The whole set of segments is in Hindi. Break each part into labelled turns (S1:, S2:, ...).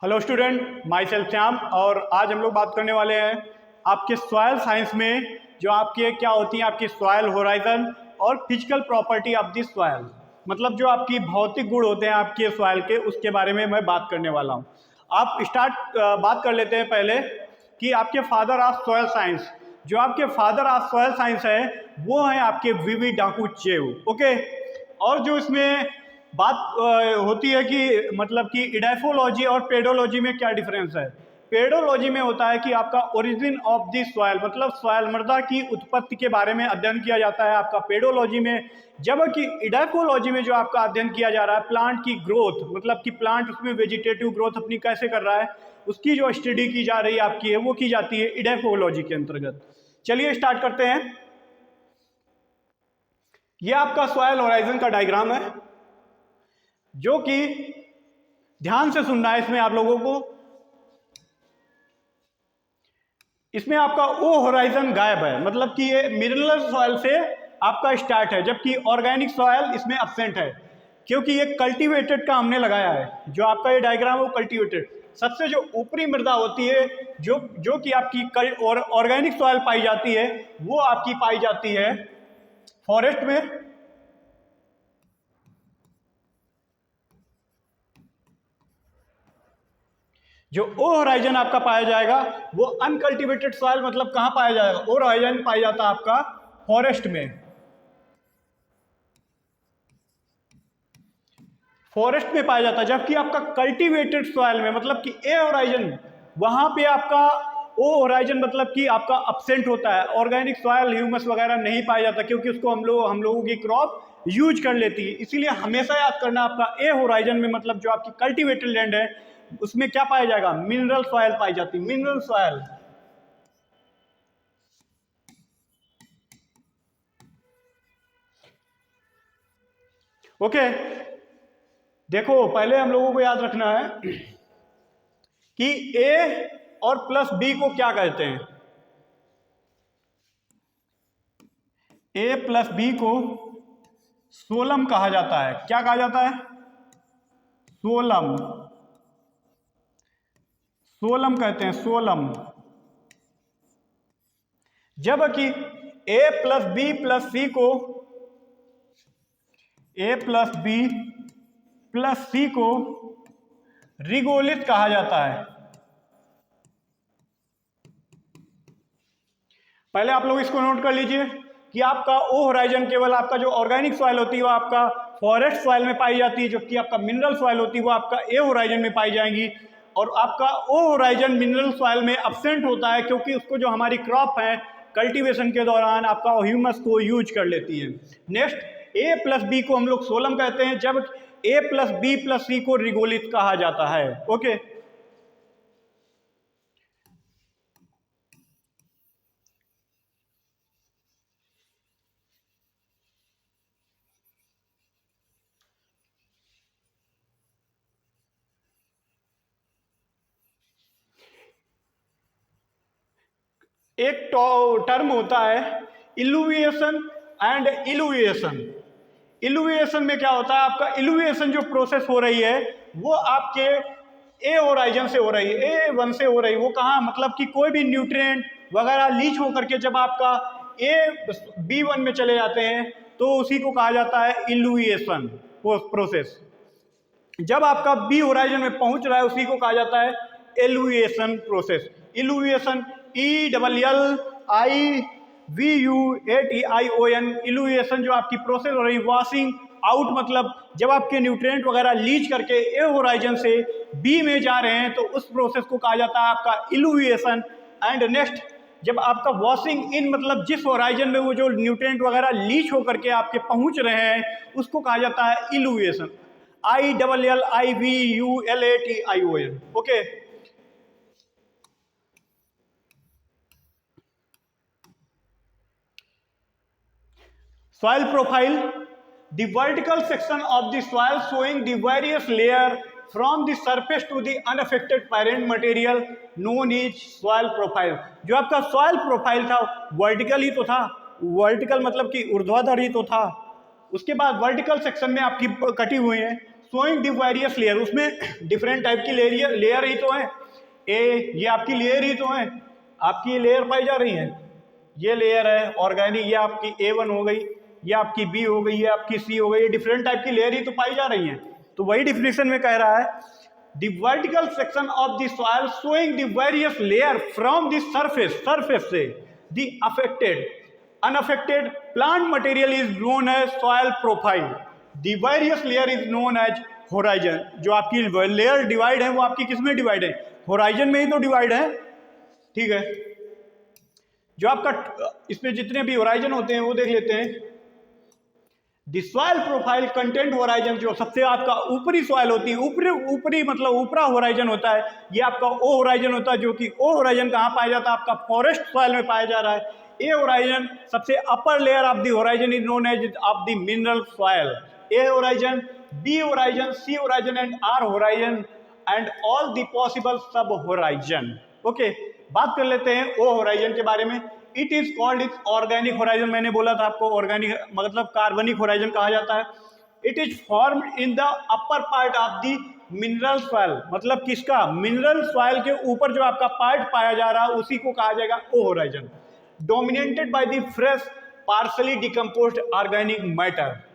S1: Hello student, my self Shyam. और आज हम लोग बात करने वाले हैं आपके सॉयल साइंस में जो आपके क्या होती हैं आपकी सॉयल होराइजन और physical property of the soil, मतलब जो आपकी भौतिक गुण होते हैं आपके सॉयल के, उसके बारे में मैं बात करने वाला हूँ। आप बात कर लेते हैं पहले कि आपके फादर ऑफ सॉयल साइंस, जो आपके फादर ऑफ सॉयल साइंस है वो हैं आपके वीवी डाकुचेव। ओके, और जो इसमें बात होती है कि मतलब कि इडाइफोलॉजी और पेडोलॉजी में क्या डिफरेंस है। पेडोलॉजी में होता है कि आपका ओरिजिन ऑफ द सॉयल, मतलब सॉयल मृदा की उत्पत्ति के बारे में अध्ययन किया जाता है आपका पेडोलॉजी में, जबकि इडाइफोलॉजी में जो आपका अध्ययन किया जा रहा है प्लांट की ग्रोथ, मतलब कि प्लांट उसमें वेजिटेटिव ग्रोथ अपनी कैसे कर रहा है, उसकी जो स्टडी की जा रही है आपकी है वो की जाती है इडाइफोलॉजी के अंतर्गत। चलिए स्टार्ट करते हैं। ये आपका सॉयल होराइजन का डायग्राम है, जो कि ध्यान से सुनना है इसमें आप लोगों को। इसमें आपका ओ होराइजन गायब है, मतलब कि ये मिनरल सॉयल से आपका स्टार्ट है, जबकि ऑर्गेनिक सॉयल इसमें एब्सेंट है, क्योंकि ये कल्टीवेटेड का हमने लगाया है। जो आपका ये डायग्राम है वो कल्टीवेटेड, सबसे जो ऊपरी मृदा होती है जो कि आपकी ऑर्गेनिक सॉयल पाई जाती है, वो आपकी पाई जाती है फॉरेस्ट में। जो ओ होराइजन आपका पाया जाएगा वो अनकल्टिवेटेड सॉइल, मतलब कहां पाया जाएगा, ओ होराइजन पाया जाता है आपका फॉरेस्ट में। फॉरेस्ट में पाया जाता है, जबकि आपका कल्टीवेटेड सॉइल में, मतलब कि ए होराइजन, वहां पे आपका ओ होराइजन मतलब कि आपका अपसेंट होता है। ऑर्गेनिक सॉइल ह्यूमस वगैरह नहीं पाया जाता, क्योंकि उसको हम लोगों की क्रॉप यूज कर लेती है। इसीलिए हमेशा याद करना आपका ए होराइजन में, मतलब जो आपकी कल्टीवेटेड लैंड है उसमें क्या पाया जाएगा, मिनरल सॉयल पाई जाती है, मिनरल सॉयल। ओके, देखो पहले हम लोगों को याद रखना है कि ए और प्लस बी को क्या कहते हैं। ए प्लस बी को सोलम कहा जाता है। क्या कहा जाता है, सोलम, सोलम कहते हैं, सोलम। जबकि ए प्लस बी प्लस सी को, ए प्लस बी प्लस सी को रिगोलित कहा जाता है। पहले आप लोग इसको नोट कर लीजिए कि आपका ओ होराइजन केवल आपका जो ऑर्गेनिक सॉइल होती है वो आपका फॉरेस्ट सॉइल में पाई जाती है, जबकि आपका मिनरल सॉइल होती है वो आपका ए होराइजन में पाई जाएंगी। और आपका ओ होराइजन मिनरल सॉइल में एब्सेंट होता है, क्योंकि उसको जो हमारी क्रॉप है कल्टीवेशन के दौरान आपका ह्यूमस को यूज कर लेती है। नेक्स्ट, ए प्लस बी को हम लोग सोलम कहते हैं, जब ए प्लस बी प्लस सी को रिगोलित कहा जाता है। ओके, एक टर्म होता है इल्यूविएशन एंड इल्यूविएशन। इल्यूविएशन में क्या होता है, आपका इल्यूविएशन जो प्रोसेस हो रही है वो आपके ए होराइजन से हो रही है, ए वन से हो रही है। वो कहाँ, मतलब कि कोई भी न्यूट्रिएंट वगैरह लीच होकर के जब आपका ए बी वन में चले जाते हैं तो उसी को कहा जाता है इल्यूविएशन प्रोसेस। जब आपका बी होराइजन में पहुंच रहा है उसी को कहा जाता है एलुएशन प्रोसेस। इल्यूविएशन, ELLIVUATION, इल्यूविएशन जो आपकी प्रोसेस हो रही है। वॉशिंग आउट, मतलब जब आपके न्यूट्रिएंट वगैरह लीच करके ए होराइजन से बी में जा रहे हैं तो उस प्रोसेस को कहा जाता है आपका इल्यूविएशन। एंड नेक्स्ट, जब आपका वॉशिंग इन, मतलब जिस होराइजन में वो जो न्यूट्रिएंट वगैरह लीच होकर के आपके पहुंच रहे हैं उसको कहा जाता है इल्यूविएशन। ILLIVULATION। Okay, soil profile, the vertical section of the soil showing the various layer from the surface to the unaffected parent material known as soil profile। जो आपका soil profile था वर्टिकल ही तो था, वर्टिकल मतलब कि ऊर्ध्वाधर ही तो था। उसके बाद वर्टिकल सेक्शन में आपकी कटी हुई है शोइंग द वेरियस लेयर, उसमें डिफरेंट टाइप की लेयर ही तो है। ये आपकी लेयर ही तो है, आपकी ये लेयर पाई जा रही है, ये लेयर है ऑर्गेनिक, ये आपकी A1 हो गई, ये आपकी B हो गई, ये आपकी C हो गई, ये डिफरेंट टाइप की लेयर ही तो पाई जा रही हैं। तो वही डिफिनेशन में कह रहा है the vertical section of the soil showing the various layer from the surface से the unaffected plant material is known as soil profile, the various layer is known as horizon. जो आपकी लेयर डिवाइड है वो आपकी किस में डिवाइड है? होराइजन में ही तो डिवाइड है, ठीक है। जो आपका इसमें जितने भी होराइजन होते हैं वो देख लेते हैं। The soil profile content horizon, जो सबसे आपका ऊपरी सॉइल होती है, ऊपरी मतलब ऊपरा होराइजन होता है, ये आपका ओ होराइजन होता है, जो कि ओ होराइजन कहाँ पाया जाता है? आपका फॉरेस्ट सॉइल में पाया जा रहा है। ए होराइजन सबसे upper layer of the horizon is known as of the mineral soil. A horizon, B horizon, C horizon and R horizon and all the possible sub horizon. Okay, बात कर लेते हैं ओ होराइजन के बारे में। It is called is organic horizon. मैंने बोला था आपको ऑर्गेनिक मतलब कार्बनिक होराइजन कहा जाता है। It is formed in the upper part of the mineral soil, मतलब किसका? मिनरल सॉइल के ऊपर जो आपका पार्ट पाया जा रहा है उसी को कहा जाएगा O horizon. Dominated by the fresh partially decomposed organic matter.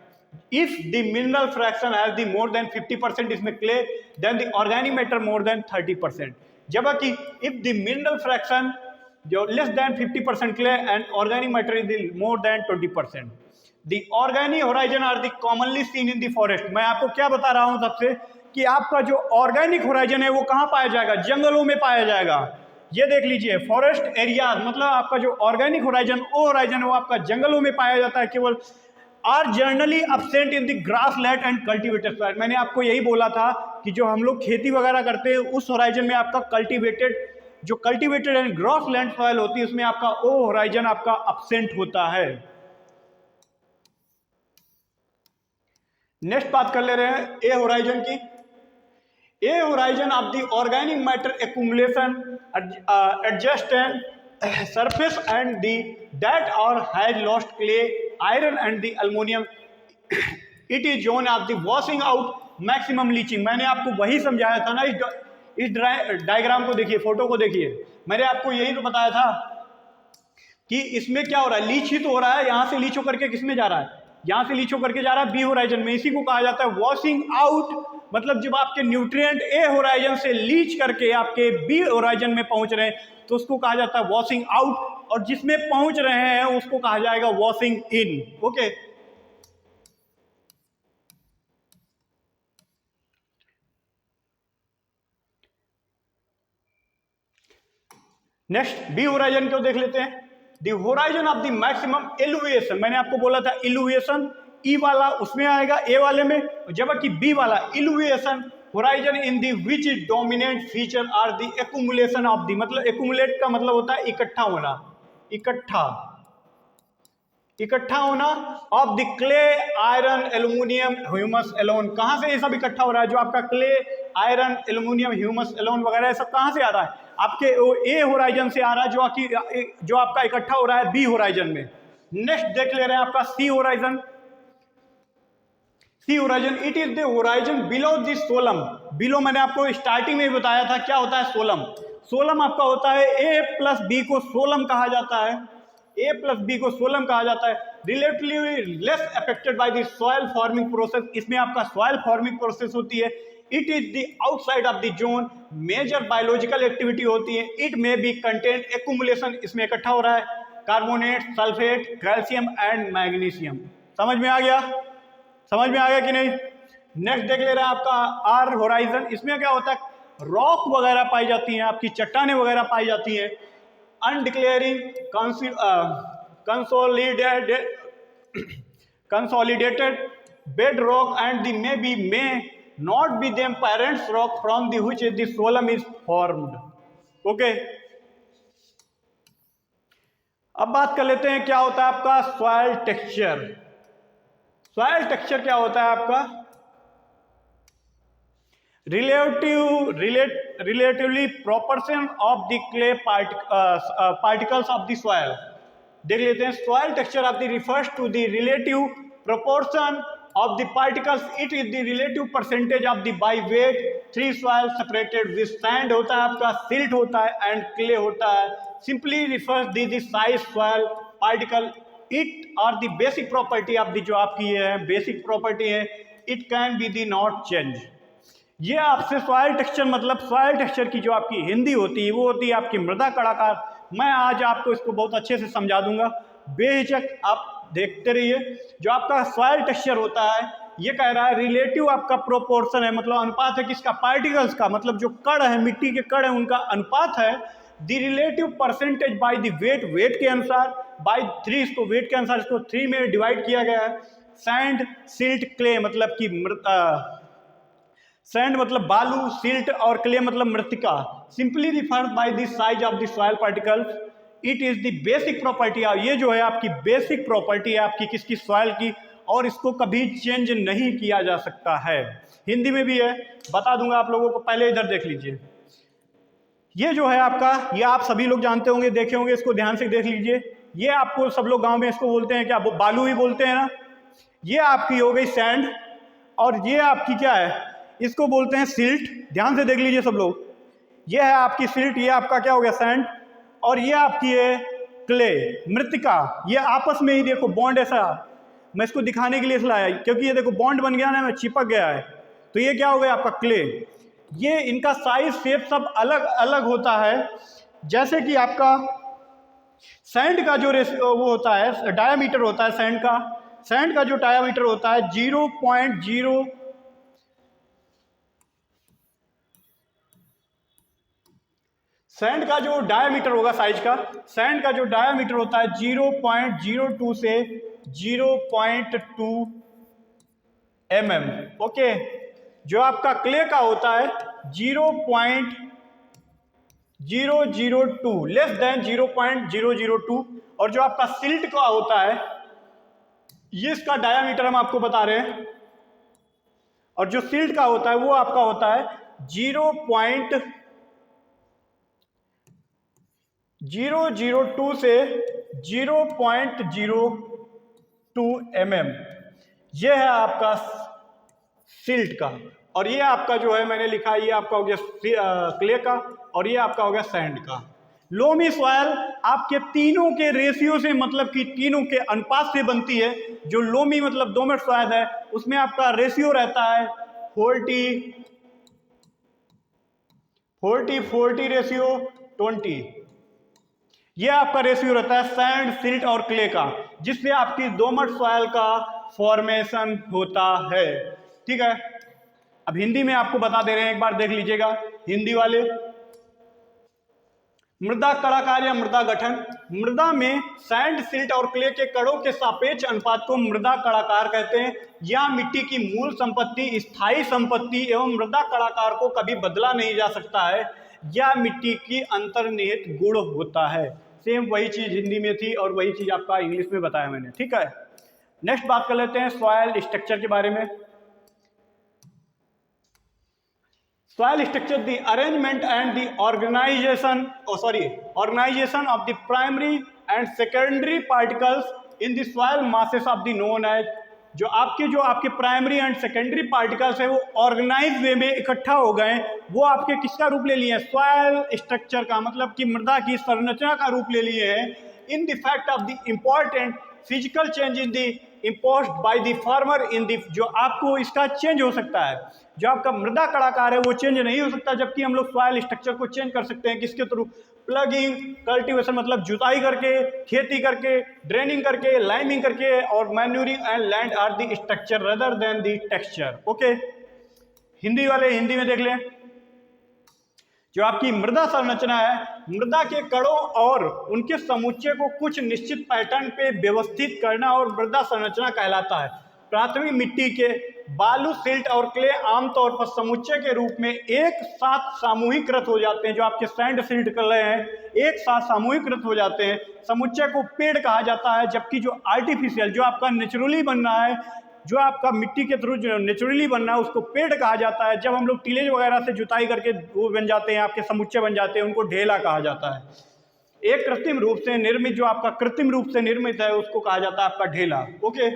S1: If the mineral fraction has the more than 50% इसमें clay, then the organic matter more than 30%. जबकि if the mineral fraction जो less than 50% clay and organic matter is the more than 20%. The organic horizon are the commonly seen in the forest. मैं आपको क्या बता रहा हूँ सबसे कि आपका जो ऑर्गेनिक होराइजन है वो कहाँ पाया जाएगा? जंगलों में पाया जाएगा। ये देख लीजिए, फॉरेस्ट एरिया मतलब आपका जो ऑर्गेनिक होराइजन ओ होराइजन है वो आपका जंगलों में पाया जाता है केवल। Are generally absent in the grassland and cultivated soil। मैंने आपको यही बोला था कि जो हम लोग खेती वगैरह करते हैं उस होराइजन में आपका cultivated and gross land soil होती है उसमें आपका ओ होराइजन आपका absent होता है। नेक्स्ट बात कर ले रहे हैं ए होराइजन की। ए horizon of the organic matter accumulation adjust and surface and the that or has lost clay, iron and the aluminum, it is zone of the washing out, maximum leaching। मैंने आपको वही समझाया था ना, इस डायग्राम को देखिए, फोटो को देखिए, मैंने आपको यही तो बताया था कि इसमें क्या हो रहा है? लीच ही तो हो रहा है। यहाँ से लीच होकर के किस में जा रहा है? यहाँ से लीच होकर के जा रहा है बी होराइजन में। इसी को कहा जाता है वॉशिंग आउट, मतलब जब आपके न्यूट्रिएंट ए होराइजन से लीच करके आपके बी होराइजन में पहुंच रहे हैं तो उसको कहा जाता है वॉशिंग आउट, और जिसमें पहुंच रहे हैं उसको कहा जाएगा वॉशिंग इन। ओके, नेक्स्ट बी होराइजन को देख लेते हैं। The horizon of the maximum elevation, मैंने आपको बोला था एलिवेशन ई वाला उसमें आएगा ए वाले में, जबकि बी वाला elevation horizon in the which dominant feature are the accumulation of the, मतलब एक्यूमुलेट का मतलब होता है इकट्ठा होना, इकट्ठा होना of the clay, iron, aluminium, humus, alone. कहाँ से ये सब इकट्ठा हो रहा है? जो आपका clay, iron, aluminium, humus, alone वगैरह ये सब कहाँ से आ रहा है? आपके ए होराइजन से आ रहा है, जो आपका इकट्ठा हो रहा है बी होराइजन में। नेक्स्ट देख ले रहे हैं आपका C horizon. C horizon, it is the horizon below the solum. Below मैंने आपको स्टार्टिंग में ही बताया था क्या होता है सोलम। सोलम आपका होता है ए प्लस बी को सोलम कहा जाता है, ए प्लस बी को सोलम कहा जाता है। Relatively less affected by the soil forming process, इसमें आपका सॉइल फॉर्मिंग प्रोसेस होती है। It is the outside of the zone, major biological activity होती है। It may be content accumulation, इसमें इकट्ठा हो रहा है carbonate, sulphate, calcium and magnesium. समझ में आ गया? समझ में आ गया कि नहीं? नेक्स्ट देख ले रहे हैं आपका आर होराइजन। इसमें क्या होता है? रॉक वगैरह पाई जाती हैं, आपकी चट्टानें वगैरह पाई जाती हैं। अनडिक्लेयरिंग consolidated bedrock and the may not be them parents rock from the which the soil is formed। Okay, अब बात कर लेते हैं क्या होता है आपका सॉइल टेक्सचर। सॉइल टेक्सचर क्या होता है आपका? Relatively proportion of the clay particles of the soil. देख लेते हैं soil texture of the refers to the relative proportion of the particles, it is the relative percentage of the by weight 3 soil separated with sand होता है आपका, silt होता है and clay होता है. Simply refers the size soil particle. It or the basic property of the जो आपकी ये है basic property है, it can be the not change. ये आपसे सॉइल टेक्सचर मतलब सॉइल टेक्सचर की जो आपकी हिंदी होती है वो होती है आपकी मृदा कड़ाकार. मैं आज आपको इसको बहुत अच्छे से समझा दूंगा, बेहिचक आप देखते रहिए. जो आपका सॉइल टेक्सचर होता है ये कह रहा है रिलेटिव आपका प्रोपोर्शन है, मतलब अनुपात है किसका, पार्टिकल्स का, मतलब जो कण है मिट्टी के कण है उनका अनुपात है. The relative percentage by the weight, weight के अनुसार, बाय 3, इसको वेट के अनुसार इसको 3 में डिवाइड किया गया है. सैंड सिल्ट क्ले मतलब कि सैंड मतलब बालू, सिल्ट और क्ले मतलब मृतिका. Simply referred by the size of the soil particles. It is the basic property. ये जो है आपकी बेसिक प्रॉपर्टी है आपकी किसकी, सॉइल की, और इसको कभी चेंज नहीं किया जा सकता है. हिंदी में भी है, बता दूंगा आप लोगों को. पहले इधर देख लीजिए, ये जो है आपका, ये आप सभी लोग जानते होंगे, देखे होंगे, इसको ध्यान से देख लीजिए. ये आपको सब लोग गांव में इसको बोलते हैं क्या, बालू ही बोलते हैं ना. ये आपकी हो गई सैंड, और ये आपकी क्या है, इसको बोलते हैं सिल्ट. ध्यान से देख लीजिए सब लोग, ये है आपकी सिल्ट, ये आपका क्या हो गया सैंड, और ये आपकी है क्ले, मृतिका. ये आपस में ही देखो बॉन्ड ऐसा, मैं इसको दिखाने के लिए लाया क्योंकि ये देखो बॉन्ड बन गया ना, चिपक गया है. तो ये क्या हो गया आपका क्ले. ये इनका साइज शेप सब अलग अलग होता है. जैसे कि आपका सैंड का जो वो होता है डायामीटर होता है सैंड का जो डायामीटर होता है 0.0, सैंड का जो डायामीटर होगा साइज का, सैंड का जो डायामीटर होता है 0.02 से 0.2 mm. ओके. जो आपका क्ले का होता है 0.002, लेस देन 0.002. और जो आपका सिल्ट का होता है, ये इसका डायामीटर हम आपको बता रहे हैं, और जो सिल्ट का होता है वो आपका होता है 0.002 से 0.02 mm. ये है आपका सिल्ट का. और ये आपका जो है मैंने लिखा, ये आपका हो गया क्ले का, और ये आपका हो गया सैंड का. लोमी सॉयल आपके तीनों के रेशियो से, मतलब कि तीनों के अनुपात से बनती है. जो लोमी मतलब दोमट सॉयल है उसमें आपका रेशियो रहता है 40 रेशियो 20. ये आपका रेशियो रहता है सैंड, सिल्ट और क्ले का, जिससे आपकी दोमट सॉयल का फॉर्मेशन होता है. ठीक है. अब हिंदी में आपको बता दे रहे हैं, एक बार देख लीजिएगा हिंदी वाले. मृदा कड़ाकार या मृदा गठन. मृदा में सैंड, सिल्ट और क्ले के कणों के सापेक्ष अनुपात को मृदा कड़ाकार कहते हैं. यह मिट्टी की मूल संपत्ति, स्थायी संपत्ति एवं मृदा कड़ाकार को कभी बदला नहीं जा सकता है. यह मिट्टी की अंतर्निहित गुण होता है. सेम वही चीज हिंदी में थी और वही चीज आपका इंग्लिश में बताया मैंने. ठीक है. नेक्स्ट बात कर लेते हैं सॉइल स्ट्रक्चर के बारे में. Soil structure, the arrangement and the organization of the primary and secondary particles in the soil masses of the known as. जो आपके प्राइमरी एंड सेकेंडरी पार्टिकल्स है वो ऑर्गेनाइज वे में इकट्ठा हो गए, वो आपके किसका रूप ले लिए हैं, सॉइल स्ट्रक्चर का, मतलब कि मृदा की संरचना का रूप ले लिए हैं. In the fact of the important physical change in the imposed by the farmer in the, जो आपको इसका चेंज हो सकता है. जो आपका मृदा कड़ाकार है वो चेंज नहीं हो सकता, जबकि हम लोग सॉइल स्ट्रक्चर को चेंज कर सकते हैं. किसके थ्रू, प्लगिंग, कल्टीवेशन मतलब जुताई करके, खेती करके, ड्रेनिंग करके, लाइमिंग करके, और manuring and land are the structure rather than the texture. Okay. Hindi वाले हिंदी में देख लें. जो आपकी मृदा संरचना है, मृदा के कणों और उनके समुच्चय को कुछ निश्चित पैटर्न पे व्यवस्थित करना और मृदा संरचना कहलाता है. प्राथमिक मिट्टी के बालू, सिल्ट और क्ले आमतौर पर समुच्चय के रूप में एक साथ सामूहिकृत हो जाते हैं. जो आपके सैंड, सिल्ट, क्ले हैं एक साथ सामूहिकृत हो जाते हैं. समुच्चय को पेड़ कहा जाता है, जबकि जो आर्टिफिशियल, जो आपका नेचुरली बनना है, जो आपका मिट्टी के थ्रू जो नेचुरली बनना है उसको पेड़ कहा जाता है. जब हम लोग टीलेज वगैरह से जुताई करके वो बन जाते हैं, आपके समुच्चय बन जाते हैं, उनको ढेला कहा जाता है. एक कृत्रिम रूप से निर्मित, जो आपका कृत्रिम रूप से निर्मित है उसको कहा जाता है आपका ढेला. ओके.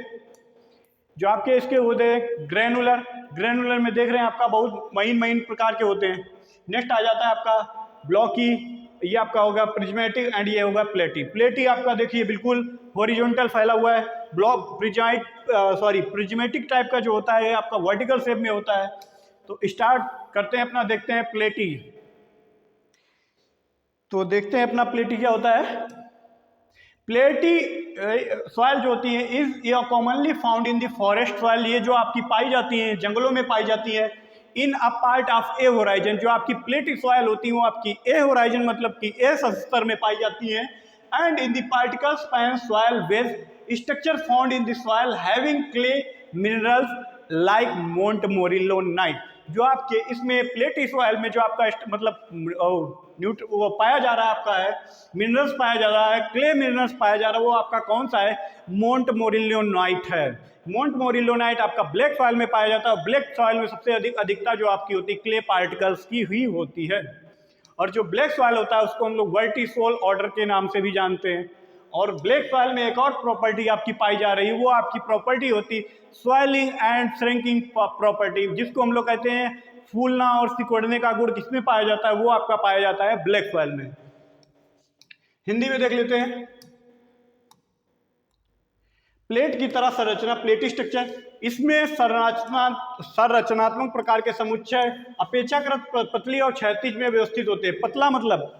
S1: जो आपके इसके होते हैं ग्रेनुलर, ग्रेनुलर में देख रहे हैं आपका बहुत महीन महीन प्रकार के होते हैं। नेक्स्ट आ जाता है आपका ब्लॉकी, ये आपका होगा प्रिज्मेटिक एंड ये होगा प्लेटी। प्लेटी आपका देखिए बिल्कुल हॉरिजॉन्टल फैला हुआ है, ब्लॉक प्रिज्मेटिक टाइप का जो होता है आपका वर्टिकल शेप में होता है। तो स्टार्ट करते हैं अपना, देखते हैं प्लेटी। तो देखते हैं अपना प्लेटी क्या होता है। प्लेटी सॉइल जो होती है is commonly found in the forest soil, ये जो आपकी पाई जाती है जंगलों में पाई जाती है। In a part of A horizon, जो आपकी प्लेटी सॉइल होती है वो आपकी ए होराइजन मतलब कि ए स्तर में पाई जाती है। And in the particle span soil wedge structure found in the soil having clay minerals like montmorillonite. जो आपके इसमें प्लेटी सॉइल में जो आपका मतलब वो पाया जा रहा है आपका है मिनरल्स पाया जा रहा है, क्ले मिनरल्स पाया जा रहा है, वो आपका कौन सा है, मोंटमोरिलोनाइट है। मोंटमोरिलोनाइट आपका ब्लैक सॉइल में पाया जाता है। ब्लैक सॉइल में सबसे अधिकता जो आपकी होती है क्ले पार्टिकल्स की हुई होती है। और जो ब्लैक सॉइल होता है उसको हम लोग वर्टिसोल ऑर्डर के नाम से भी जानते हैं। और ब्लैक सॉइल में एक और प्रॉपर्टी आपकी पाई जा रही है, वो आपकी प्रॉपर्टी होती सॉइलिंग एंड श्रिंकिंग प्रॉपर्टी, जिसको हम लोग कहते हैं फूलना और सिकुड़ने का गुण किसमें पाया जाता है, वो आपका पाया जाता है ब्लैक सॉइल में। हिंदी में देख लेते हैं। प्लेट की तरह संरचना, प्लेटी स्ट्रक्चर, इसमें संरचनात्मक प्रकार के समुच्चय अपेक्षाकृत पतली और क्षैतिज में व्यवस्थित होते हैं। पतला मतलब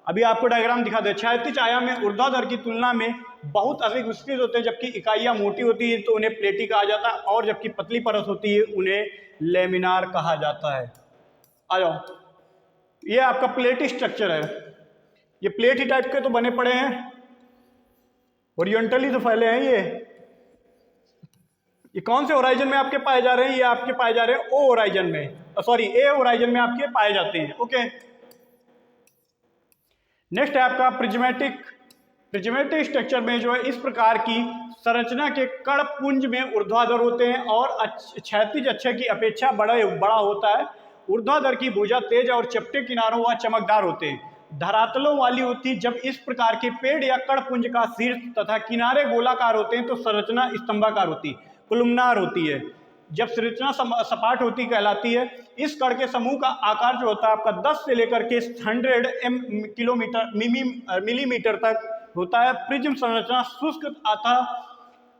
S1: अभी आपको डायग्राम दिखा दे, क्षैतिज आयाम में ऊर्ध्वाधर की तुलना में बहुत अधिक विस्तृत होते हैं, जबकि इकाइयां मोटी होती है तो उन्हें प्लेटी कहा जाता है, और जबकि पतली परत होती है उन्हें लेमिनार कहा जाता है। आ जाओ, ये आपका प्लेटी स्ट्रक्चर है। ये प्लेट ही टाइप के तो बने पड़े हैं, ओरिएंटली तो फैले हैं। ये कौन से होराइजन में आपके पाए जा रहे हैं, ये आपके पाए जा रहे हैं ओ होराइजन में, सॉरी ए होराइजन में आपके पाए जाते हैं। ओके, नेक्स्ट है आपका प्रिज्मेटिक। प्रिज्मेटिक स्ट्रक्चर में जो है इस प्रकार की संरचना के कण पुंज में ऊर्ध्वाधर होते हैं और क्षैतिज अक्षय की अपेक्षा बड़ा होता है। ऊर्ध्वाधर की भुजा तेज और चपटे किनारों व चमकदार होते हैं, धरातलों वाली होती है। जब इस प्रकार के पेड़ या कण पुंज का शीर्ष तथा किनारे गोलाकार होते हैं तो संरचना स्तंभाकार होती, कॉलमनार होती है। जब संरचना सपाट होती कहलाती है। इस कण के समूह का आकार जो होता है आपका 10 से लेकर के 100 मिलीमीटर तक होता है। प्रिज्म संरचना शुष्क अतः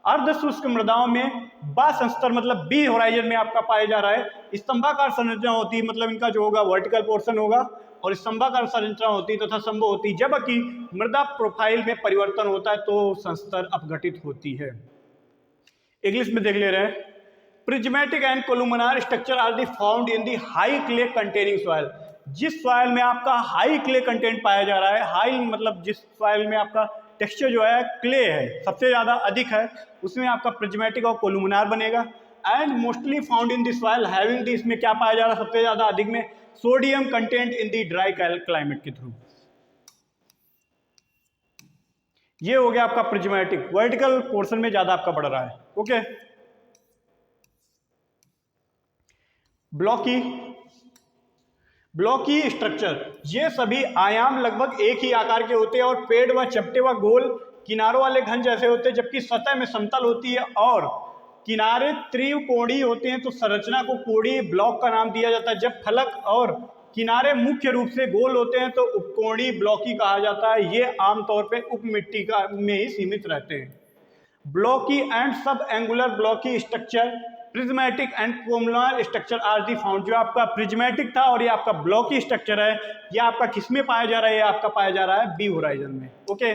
S1: अर्ध शुष्क मृदाओं में बासंस्तर मतलब बी होराइजन में आपका पाया जा रहा है। स्तंभाकार संरचना होती है, मतलब इनका जो होगा वर्टिकल पोर्शन होगा, और स्तंभाकार संरचना होती है तथा स्तंभ होती है। जबकि मृदा प्रोफाइल में परिवर्तन होता है तो संस्तर अपघटित होती है। इंग्लिश में देख ले रहे हैं। Prismatic and columnar structure are the found in the high clay containing soil. जिस सॉइल में आपका हाई क्ले कंटेंट पाया जा रहा है, हाई मतलब जिस सॉइल में आपका टेक्सचर जो है क्ले है सबसे ज़्यादा अधिक है, उसमें आपका प्रिज्मेटिक और कोलुमिनार बनेगा। And mostly found in the soil having the, इसमें क्या पाया जा रहा है सबसे ज़्यादा अधिक में, sodium content in the dry climate के थ्रू। ये हो गया आपका प्रिज्मेटिक, वर्टिकल पोर्शन में ज़्यादा आपका बढ़ रहा है। ओके, ब्लॉकी स्ट्रक्चर, ये सभी आयाम लगभग एक ही आकार के होते हैं और पेड़ व चपटे व गोल किनारों वाले घन जैसे होते हैं, जबकि सतह में समतल होती है और किनारे त्रिकोणीय होते हैं। तो संरचना को कोणीय ब्लॉक का नाम दिया जाता है। जब फलक और किनारे मुख्य रूप से गोल होते हैं तो उपकोणीय ब्लॉकी कहा जाता है। ये आमतौर पर उप मिट्टी का में ही सीमित रहते हैं। Blocky and sub angular blocky structure, prismatic and columnar structure are the found. जो आपका प्रिज्मेटिक था और ये आपका ब्लॉकी स्ट्रक्चर है, ये आपका किसमें पाया जा रहा है, ये आपका पाया जा रहा है बी होराइजन में। ओके,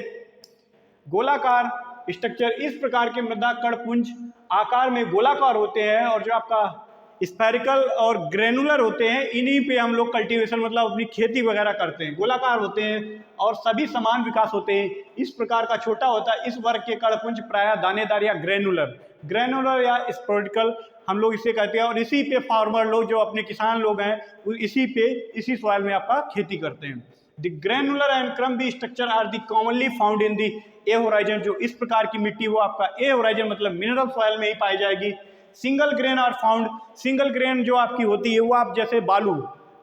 S1: गोलाकार स्ट्रक्चर, इस प्रकार के मृदा कणपुंज आकार में गोलाकार होते हैं और जो आपका स्फेरिकल और ग्रेनुलर होते हैं, इन्हीं पे हम लोग कल्टीवेशन मतलब अपनी खेती वगैरह करते हैं। गोलाकार होते हैं और सभी समान विकास होते हैं। इस प्रकार का छोटा होता है। इस वर्ग के कणपुंज प्रायः दानेदार या ग्रेनुलर या स्पोरिकल हम लोग इसे कहते हैं। और इसी पे फार्मर लोग जो अपने किसान लोग हैं वो इसी सॉइल में आपका खेती करते हैं। The granular and crumby structure are the commonly found in the A horizon. जो इस प्रकार की मिट्टी वो आपका ए होराइजन मतलब मिनरल सॉइल में ही पाई जाएगी। Single grain are found, single grain जो आपकी होती है वो आप जैसे बालू,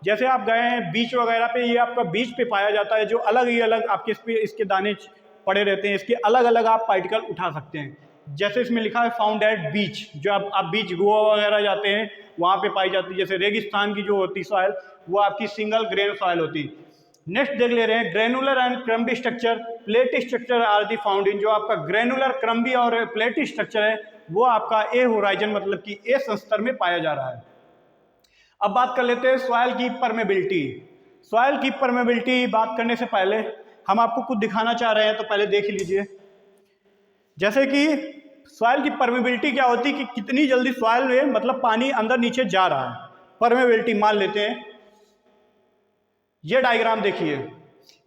S1: जैसे आप गए हैं बीच वगैरह पे, ये आपका बीच पे पाया जाता है, जो अलग ही अलग आपके इसके दाने पड़े रहते हैं, इसके अलग अलग आप पार्टिकल उठा सकते हैं। जैसे इसमें लिखा है फाउंड एट बीच, जो आप बीच गोवा वगैरह जाते हैं वहाँ पे पाई जाती है। जैसे रेगिस्तान की जो होती सॉइल वो आपकी सिंगल ग्रेन सॉइल होती। नेक्स्ट देख ले रहे हैं granular and crumby structure, platy structure are the found in. जो आपका ग्रेनुलर क्रम्बी और प्लेटी स्ट्रक्चर है वो आपका ए होराइजन मतलब कि ए संस्तर में पाया जा रहा है। अब बात कर लेते हैं सॉइल की परमेबिलिटी। सॉइल की परमेबिलिटी बात करने से पहले हम आपको कुछ दिखाना चाह रहे हैं, तो पहले देख लीजिए। जैसे कि सॉइल की परमेबिलिटी क्या होती है कि कितनी जल्दी सॉइल में मतलब पानी अंदर नीचे जा रहा है। परमेबिलिटी मान लेते हैं, ये डायग्राम देखिए,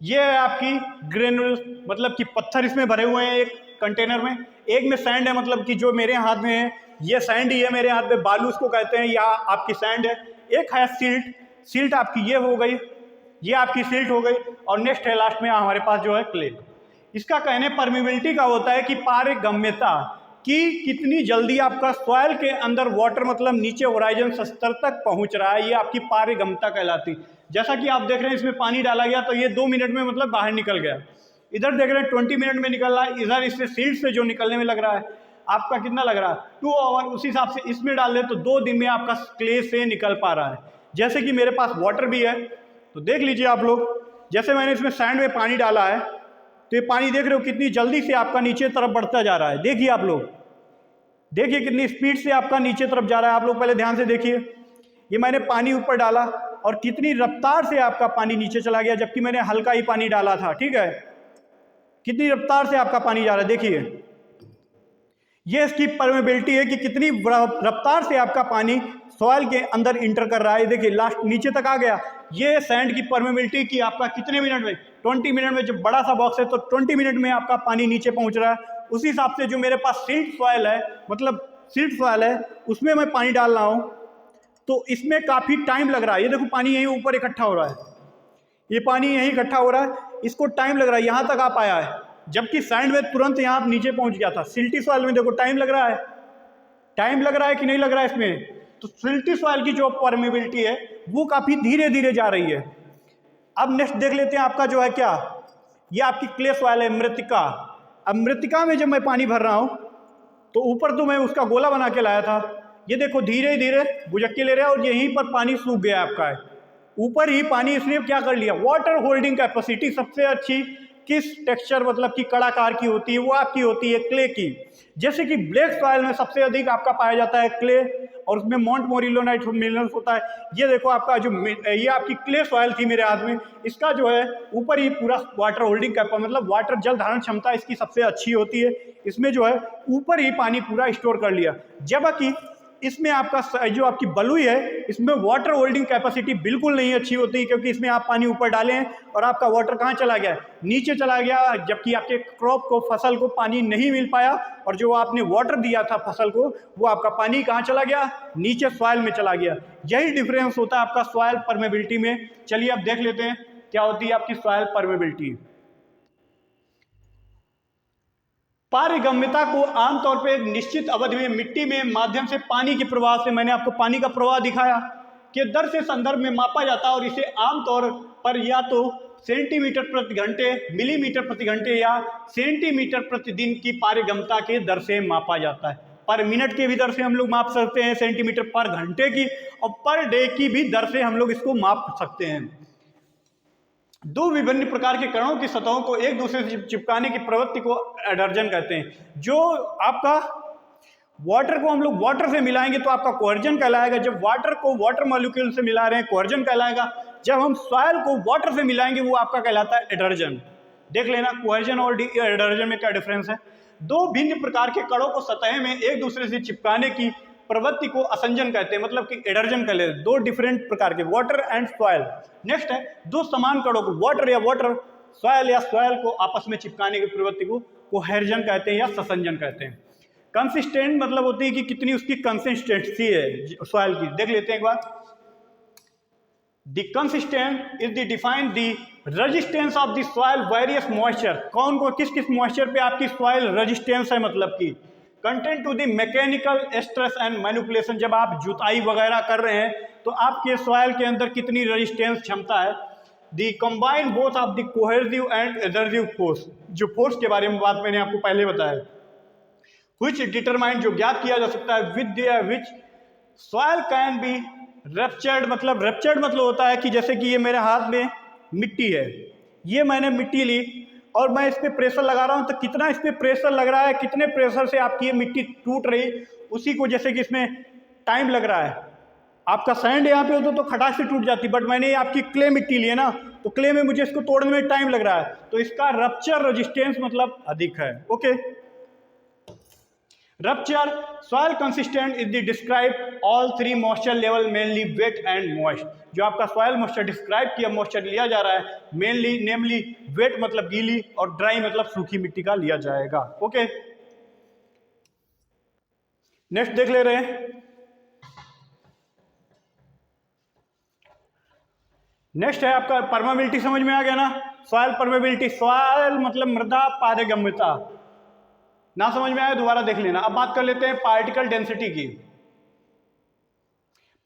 S1: ये है आपकी ग्रेनुल मतलब कि पत्थर इसमें भरे हुए हैं एक कंटेनर में, एक में सैंड है मतलब कि जो मेरे हाथ में है ये सैंड ही है, मेरे हाथ में बालू उसको कहते हैं या आपकी सैंड है। एक है सिल्ट, सिल्ट आपकी ये हो गई, ये आपकी सिल्ट हो गई, और नेक्स्ट है लास्ट में हमारे पास जो है क्ले। इसका कहने परमेबिलिटी का होता है कि पारगम्यता कि कितनी जल्दी आपका सॉइल के अंदर वाटर मतलब नीचे होराइजन स्तर तक पहुंच रहा है, ये आपकी पारगम्यता कहलाती। जैसा कि आप देख रहे हैं इसमें पानी डाला गया तो ये 2 मिनट में मतलब बाहर निकल गया। इधर देख रहे हैं 20 मिनट में निकल रहा है, इधर इससे सील्ट से जो निकलने में लग रहा है आपका कितना लग रहा है 2 आवर। उसी हिसाब से इसमें डाल दे तो 2 दिन में आपका क्ले से निकल पा रहा है। जैसे कि मेरे पास वाटर भी है तो देख लीजिए आप लोग, जैसे मैंने इसमें सैंड में पानी डाला है तो ये पानी देख रहे हो कितनी जल्दी से आपका नीचे तरफ बढ़ता जा रहा है। देखिए आप लोग, देखिए कितनी स्पीड से आपका नीचे तरफ जा रहा है। आप लोग पहले ध्यान से देखिए, ये मैंने पानी ऊपर डाला और कितनी रफ्तार से आपका पानी नीचे चला गया, जबकि मैंने हल्का ही पानी डाला था। ठीक है, कितनी रफ्तार से आपका पानी जा रहा है देखिए। ये इसकी परमेबिलिटी है कि कितनी रफ्तार से आपका पानी सॉइल के अंदर इंटर कर रहा है। देखिए लास्ट नीचे तक आ गया। ये सैंड की परमेबिलिटी की आपका कितने मिनट में 20 मिनट में, जब बड़ा सा बॉक्स है तो 20 मिनट में आपका पानी नीचे पहुंच रहा है। उसी हिसाब से जो मेरे पास सिल्ट सॉइल है मतलब सिल्ट सॉइल है उसमें मैं पानी डाल रहा हूं तो इसमें काफ़ी टाइम लग रहा है। ये देखो पानी यहीं ऊपर इकट्ठा हो रहा है, ये पानी यहीं इकट्ठा हो रहा है, इसको टाइम लग रहा है, यहाँ तक आ पाया है, जबकि सैंड में तुरंत यहाँ नीचे पहुँच गया था। सिल्टी सॉइल में देखो टाइम लग रहा है, टाइम लग रहा है कि नहीं लग रहा है इसमें। तो सिल्टी सॉइल की जो परमेबिलिटी है वो काफ़ी धीरे धीरे जा रही है। अब नेक्स्ट देख लेते हैं आपका जो है क्या, ये आपकी क्ले सॉइल है मृतिका। अब मृतिका में जब मैं पानी भर रहा हूँ तो ऊपर तो मैं उसका गोला बना के लाया था, ये देखो धीरे धीरे बुझक्के ले रहा है और यहीं पर पानी सूख गया आपका है। ऊपर ही पानी इसने क्या कर लिया, वाटर होल्डिंग कैपेसिटी सबसे अच्छी किस टेक्सचर मतलब कि कड़ाकार की होती है, वो आपकी होती है क्ले की। जैसे कि ब्लैक सॉइल में सबसे अधिक आपका पाया जाता है क्ले और उसमें मॉन्ट मोरिलोनाइट मिनरल्स होता है। ये देखो आपका जो ये आपकी क्ले सॉइल थी मेरे हाथ में, इसका जो है ऊपर ही पूरा वाटर होल्डिंग कैपेसिटी मतलब वाटर जल धारण क्षमता इसकी सबसे अच्छी होती है। इसमें जो है ऊपर ही पानी पूरा स्टोर कर लिया, जबकि इसमें आपका जो आपकी बलुई है इसमें वाटर होल्डिंग कैपेसिटी बिल्कुल नहीं अच्छी होती, क्योंकि इसमें आप पानी ऊपर डालें और आपका वाटर कहाँ चला गया, नीचे चला गया, जबकि आपके क्रॉप को फसल को पानी नहीं मिल पाया और जो आपने वाटर दिया था फसल को वो आपका पानी कहाँ चला गया, नीचे सॉइल में चला गया। यही डिफरेंस होता है आपका सॉइल परमेबिलिटी में। चलिए अब देख लेते हैं क्या होती है आपकी सॉइल परमेबिलिटी। पारगम्यता को आमतौर पर एक निश्चित अवधि में मिट्टी में माध्यम से पानी के प्रवाह से, मैंने आपको पानी का प्रवाह दिखाया, के दर से संदर्भ में मापा जाता है और इसे आमतौर पर या तो सेंटीमीटर प्रति घंटे, मिलीमीटर प्रति घंटे या सेंटीमीटर प्रतिदिन की पारगम्यता के दर से मापा जाता है। पर मिनट के भी दर से हम लोग माप सकते हैं, सेंटीमीटर पर घंटे की और पर डे की भी दर से हम लोग इसको माप सकते हैं। दो विभिन्न प्रकार के कणों की सतहों को एक दूसरे से चिपकाने की प्रवृत्ति को एडर्जन कहते हैं। जो आपका वाटर को हम लोग वाटर से मिलाएंगे तो आपका कोहर्जन कहलाएगा, जब वाटर को वाटर मॉलिक्यूल से मिला रहे हैं कोहर्जन कहलाएगा, जब हम सॉइल को वाटर से मिलाएंगे वो आपका कहलाता है एडर्जन। देख लेना कोहर्जन और एडर्जन में क्या डिफरेंस है। दो भिन्न प्रकार के कणों को सतह में एक दूसरे से चिपकाने की प्रवृत्ति को असंजन कहते हैं, मतलब कि एडर्जन कह लेते हैं। दो डिफरेंट प्रकार के, वाटर एंड सॉइल। नेक्स्ट है दो समान कणों को वाटर या वाटर, सॉइल या सॉइल को आपस में चिपकाने की प्रवृत्ति को कोहेर्जन कहते हैं या ससंजन कहते हैं। कंसिस्टेंट मतलब होती है कि कितनी उसकी कंसिस्टेंसी है सॉइल की। देख लेते हैं एक बार। The consistent is the define the resistance of the soil various moisture. कौन को किस किस मॉइस्चर पे आपकी सॉइल रेजिस्टेंस है, मतलब कि content to the mechanical stress and manipulation. जब आप जुताई वगैरह कर रहे हैं तो आपके सॉइल के अंदर कितनी रेजिस्टेंस क्षमता है। The combine both of the cohesive and adhesive force. जो फोर्स के बारे में बात मैंने आपको पहले बताया, which determine जो ज्ञात किया जा सकता है with which soil can be ruptured, मतलब ruptured मतलब होता है कि जैसे कि ये मेरे हाथ में मिट्टी है, ये मैंने मिट्टी ली और मैं इस पे प्रेशर लगा रहा हूँ, तो कितना इस पे प्रेशर लग रहा है, कितने प्रेशर से आपकी ये मिट्टी टूट रही, उसी को जैसे कि इसमें टाइम लग रहा है। आपका सैंड यहाँ पे होता तो खटाक से टूट जाती, बट मैंने आपकी क्ले मिट्टी ली है ना, तो क्ले में मुझे इसको तोड़ने में टाइम लग रहा है, तो इसका रप्चर रेजिस्टेंस मतलब अधिक है। Okay, rupture soil consistent is the describe all three moisture level mainly wet and moist. जो आपका सॉइल मॉइस्चर डिस्क्राइब किया मॉइस्चर लिया जा रहा है मेनली, नेमली वेट मतलब गीली और ड्राई मतलब सूखी मिट्टी का लिया जाएगा। ओके, नेक्स्ट देख ले रहे हैं। नेक्स्ट है आपका परमेबिलिटी, समझ में आ गया ना। सॉइल परमेबिलिटी, सॉइल मतलब मृदा पारगम्यता, ना समझ में आया दोबारा देख लेना। अब बात कर लेते हैं पार्टिकल डेंसिटी की।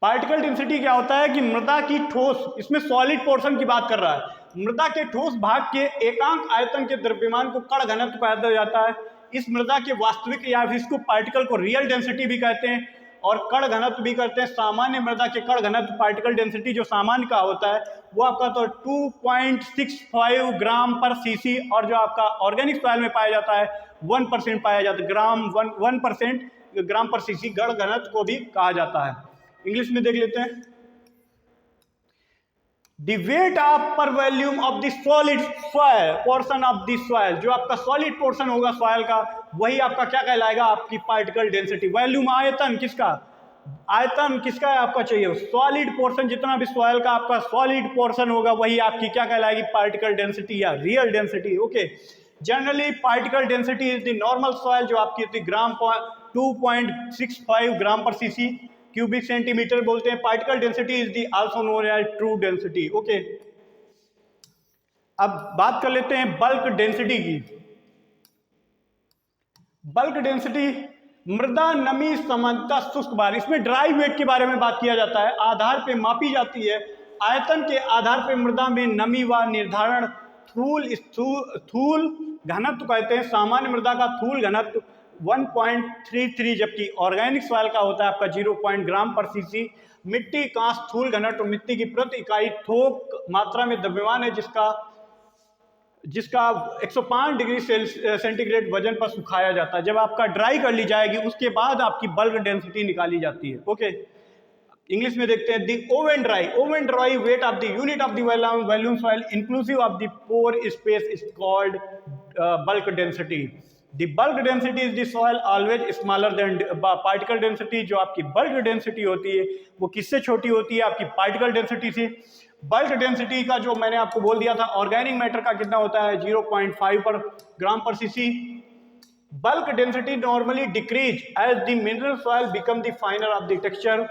S1: पार्टिकल डेंसिटी क्या होता है कि मृदा की ठोस, इसमें सॉलिड पोर्शन की बात कर रहा है, मृदा के ठोस भाग के एकांक आयतन के द्रव्यमान को कण घनत्व कहा जाता है। इस मृदा के वास्तविक या इसको पार्टिकल को रियल डेंसिटी भी कहते हैं और कण घनत्व भी करते हैं। सामान्य मृदा के कण घनत्व पार्टिकल डेंसिटी जो सामान्य का होता है वो आपका तो 2.65 ग्राम पर सीसी, और जो आपका ऑर्गेनिक सॉइल में पाया जाता है 1% पाया जाता है, 1% ग्राम पर सीसी कण घनत्व को भी कहा जाता है। इंग्लिश में देख लेते हैं। The weight of per volume of the solid soil portion of the soil, जो आपका सॉलिड पोर्शन होगा सॉइल का वही आपका क्या कहलाएगा, आपकी पार्टिकल डेंसिटी। वॉल्यूम आयतन किसका, आयतन किसका है आपका चाहिए, सॉलिड पोर्शन, जितना भी सॉइल का आपका सॉलिड पोर्शन होगा वही आपकी क्या कहलाएगी, पार्टिकल डेंसिटी या real density. Okay, generally particle density is the normal soil जो आपकी होती है 2.65 ग्राम पर सीसी क्यूबिक सेंटीमीटर बोलते हैं। Particle density is the also known as true density. Okay, अब बात कर लेते हैं बल्क डेंसिटी की। बल्क डेंसिटी मृदा नमी समानता शुष्क भार, इसमें ड्राई वेट के बारे में बात किया जाता है, आधार पे मापी जाती है, आयतन के आधार पे मृदा में नमी व निर्धारण थूल घनत्व कहते हैं। सामान्य मृदा का थूल घनत्व 1.33, जबकि ऑर्गेनिक सॉइल का होता है आपका 0 ग्राम पर सीसी। मिट्टी का स्थूल घनत्व मिट्टी की प्रति इकाई थोक मात्रा में द्रव्यमान है जिसका 105 डिग्री सेंटीग्रेड वजन पर सुखाया जाता है। जब आपका ड्राई कर ली जाएगी उसके बाद आपकी बल्क डेंसिटी निकाली जाती है। ओके, इंग्लिश में देखते हैं the oven dry weight of the unit of the volume soil inclusive of the pore space is called bulk density. The bulk density is the soil always smaller than particle density. जो आपकी बल्क डेंसिटी होती है वो किससे छोटी होती है, आपकी पार्टिकल डेंसिटी से। बल्क डेंसिटी का जो मैंने आपको बोल दिया था ऑर्गेनिक मैटर का कितना होता है 0.5 पर ग्राम पर cc. Bulk density normally decrease as the mineral soil become the finer of the texture.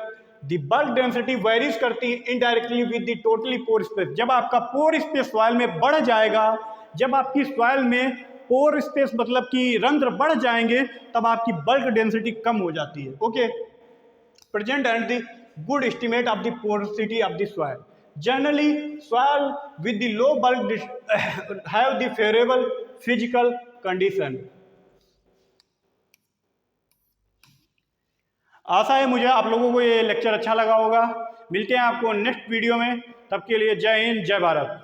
S1: The bulk density varies करती है indirectly with the totally pore space. जब आपका पोर स्पेस सॉइल में बढ़ जाएगा, जब आपकी सॉइल में पोर स्पेस मतलब कि रंध्र बढ़ जाएंगे तब आपकी बल्क डेंसिटी कम हो जाती है। Okay, present and the good estimate of the porosity of the soil. Generally soil with the low bulk have the favourable physical condition. आशा है मुझे आप लोगों को ये लेक्चर अच्छा लगा होगा। मिलते हैं आपको नेक्स्ट वीडियो में, तब के लिए जय हिंद, जय भारत।